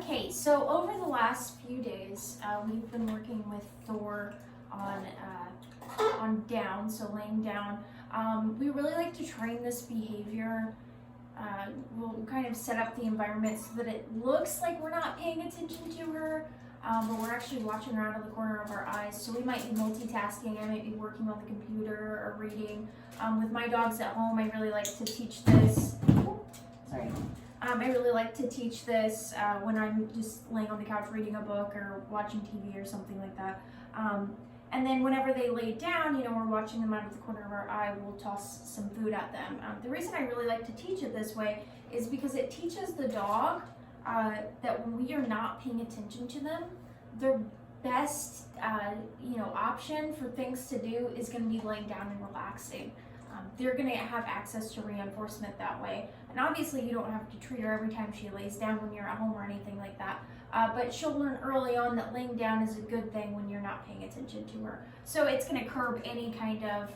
Okay, so over the last few days, we've been working with Thor on down, so laying down. We really like to train this behavior. We'll kind of set up the environment so that it looks like we're not paying attention to her, but we're actually watching her out of the corner of our eyes. So we might be multitasking. I might be working on the computer or reading. With my dogs at home, I really like to teach this. Sorry. I really like to teach this when I'm just laying on the couch reading a book or watching TV or something like that. And then whenever they lay down, we're watching them out of the corner of our eye, we'll toss some food at them. The reason I really like to teach it this way is because it teaches the dog that when we are not paying attention to them, their best option for things to do is going to be laying down and relaxing. They're going to have access to reinforcement that way. And obviously you don't have to treat her every time she lays down when you're at home or anything like that. But she'll learn early on that laying down is a good thing when you're not paying attention to her. So it's going to curb any kind of,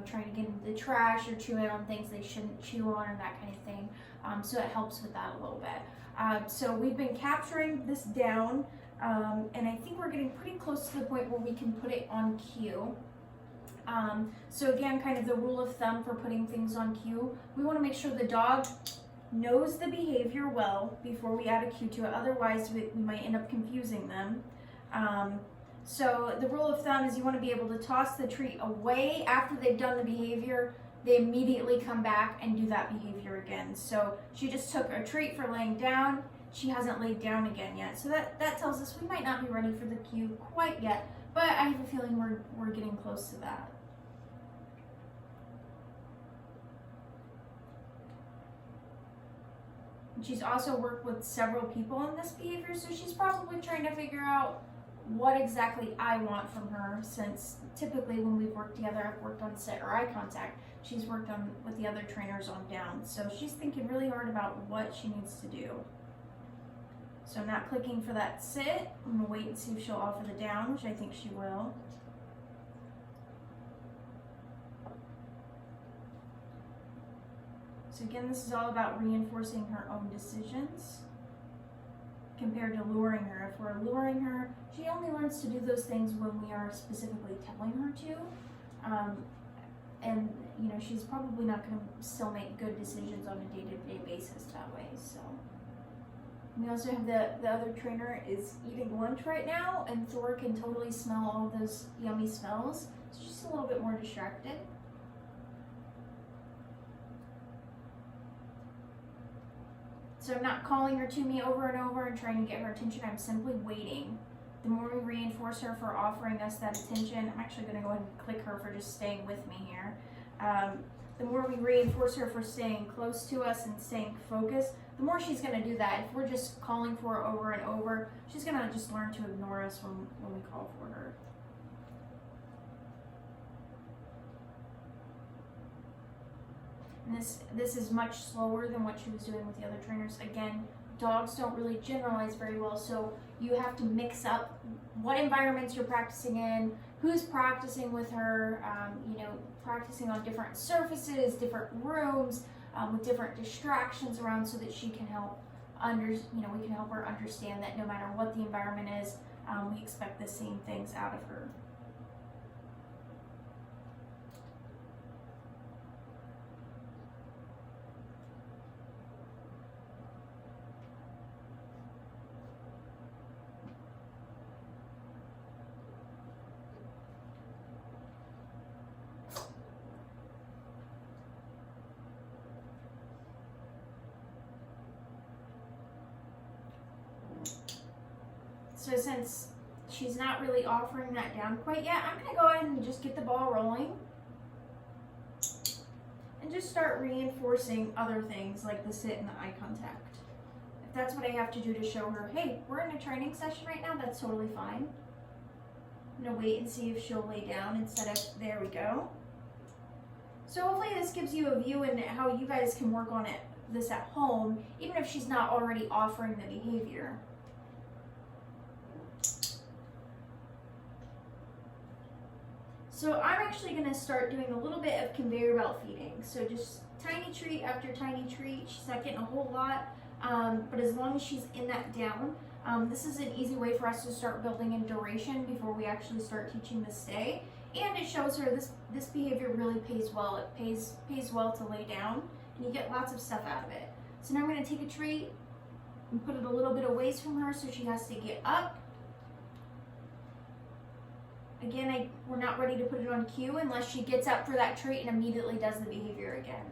trying to get into the trash or chewing on things they shouldn't chew on or that kind of thing. So it helps with that a little bit. So we've been capturing this down, and I think we're getting pretty close to the point where we can put it on cue. So again, kind of the rule of thumb for putting things on cue, we want to make sure the dog knows the behavior well before we add a cue to it. Otherwise, we might end up confusing them. So the rule of thumb is you want to be able to toss the treat away after they've done the behavior. They immediately come back and do that behavior again. So she just took a treat for laying down. She hasn't laid down again yet. So that tells us we might not be ready for the cue quite yet, but I have a feeling we're getting close to that. She's also worked with several people on this behavior, so she's probably trying to figure out what exactly I want from her, since typically when we've worked together, I've worked on sit or eye contact. She's worked on with the other trainers on down. So she's thinking really hard about what she needs to do. So I'm not clicking for that sit. I'm gonna wait and see if she'll offer the down, which I think she will. So again, this is all about reinforcing her own decisions compared to luring her. If we're luring her, she only learns to do those things when we are specifically telling her to. And she's probably not going to still make good decisions on a day-to-day basis that way. So we also have the other trainer is eating lunch right now, and Thor can totally smell all those yummy smells. So she's a little bit more distracted. So I'm not calling her to me over and over and trying to get her attention. I'm simply waiting. The more we reinforce her for offering us that attention, I'm actually going to go ahead and click her for just staying with me here. The more we reinforce her for staying close to us and staying focused, the more she's going to do that. If we're just calling for her over and over, she's going to just learn to ignore us when we call for her. And this is much slower than what she was doing with the other trainers. Again, dogs don't really generalize very well, so you have to mix up what environments you're practicing in, who's practicing with her, practicing on different surfaces, different rooms, with different distractions around, so that she can help we can help her understand that no matter what the environment is, we expect the same things out of her. So since she's not really offering that down quite yet, I'm going to go ahead and just get the ball rolling and just start reinforcing other things like the sit and the eye contact. If that's what I have to do to show her, hey, we're in a training session right now, that's totally fine. I'm going to wait and see if she'll lay down instead of, there we go. So hopefully this gives you a view in how you guys can work on this at home, even if she's not already offering the behavior. So I'm actually going to start doing a little bit of conveyor belt feeding. So just tiny treat after tiny treat. She's not getting a whole lot. but as long as she's in that down, this is an easy way for us to start building in duration before we actually start teaching the stay. And it shows her this behavior really pays well. It pays well to lay down, and you get lots of stuff out of it. So now I'm going to take a treat and put it a little bit away from her so she has to get up. Again, we're not ready to put it on cue unless she gets up for that treat and immediately does the behavior again.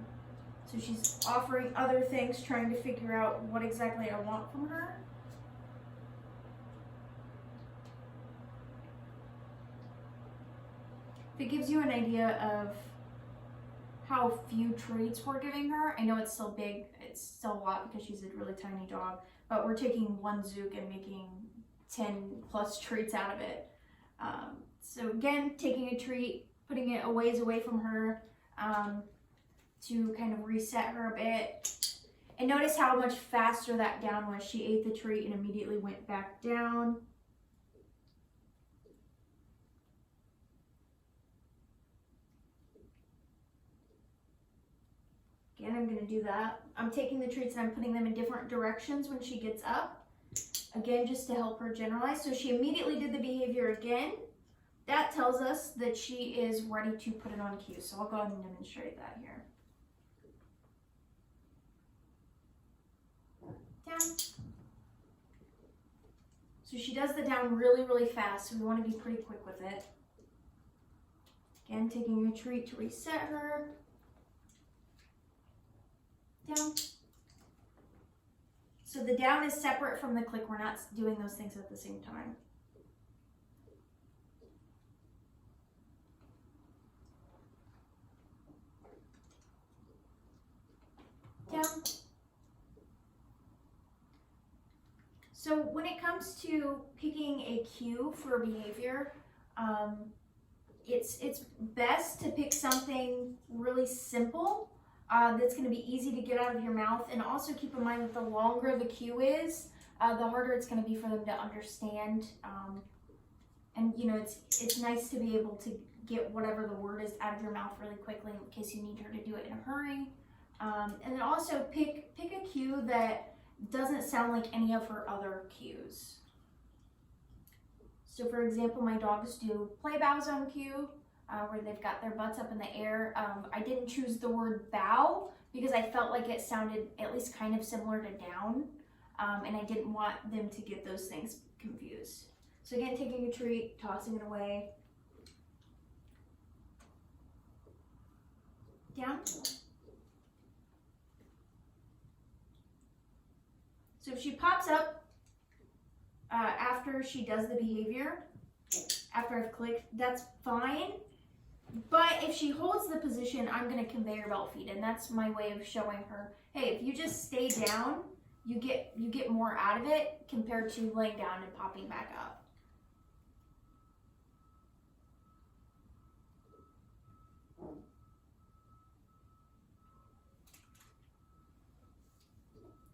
So she's offering other things, trying to figure out what exactly I want from her. If it gives you an idea of how few treats we're giving her, I know it's still big, it's still a lot because she's a really tiny dog, but we're taking one Zook and making 10 plus treats out of it. So again, taking a treat, putting it a ways away from her to kind of reset her a bit. And notice how much faster that down was. She ate the treat and immediately went back down. Again, I'm going to do that. I'm taking the treats and I'm putting them in different directions when she gets up. Again, just to help her generalize. So she immediately did the behavior again. That tells us that she is ready to put it on cue. So I'll go ahead and demonstrate that here. Down. So she does the down really, really fast. So we want to be pretty quick with it. Again, taking a treat to reset her. Down. So the down is separate from the click. We're not doing those things at the same time. Down. So when it comes to picking a cue for a behavior, it's best to pick something really simple that's going to be easy to get out of your mouth, and also keep in mind that the longer the cue is, the harder it's going to be for them to understand. And you know, it's nice to be able to get whatever the word is out of your mouth really quickly in case you need her to do it in a hurry. And then also pick a cue that doesn't sound like any of her other cues. So for example, my dogs do play bows on cue, where they've got their butts up in the air. I didn't choose the word bow because I felt like it sounded at least kind of similar to down, and I didn't want them to get those things confused. So again, taking a treat, tossing it away. Down. So if she pops up after she does the behavior, after I've clicked, that's fine. But if she holds the position, I'm going to conveyor belt feed, and that's my way of showing her, hey, if you just stay down, you get more out of it compared to laying down and popping back up.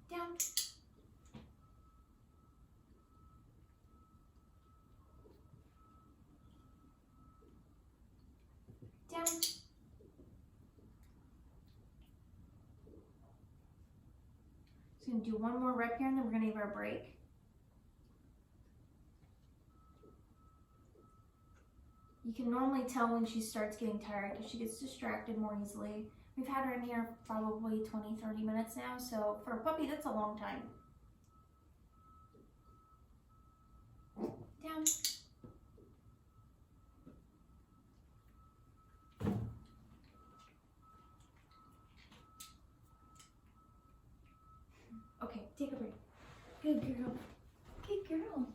Down. Down. Just gonna do one more rep here and then we're gonna give her a break. You can normally tell when she starts getting tired because she gets distracted more easily. We've had her in here probably 20-30 minutes now, so for a puppy, that's a long time. Down. Okay, take a break. Good girl. Good girl.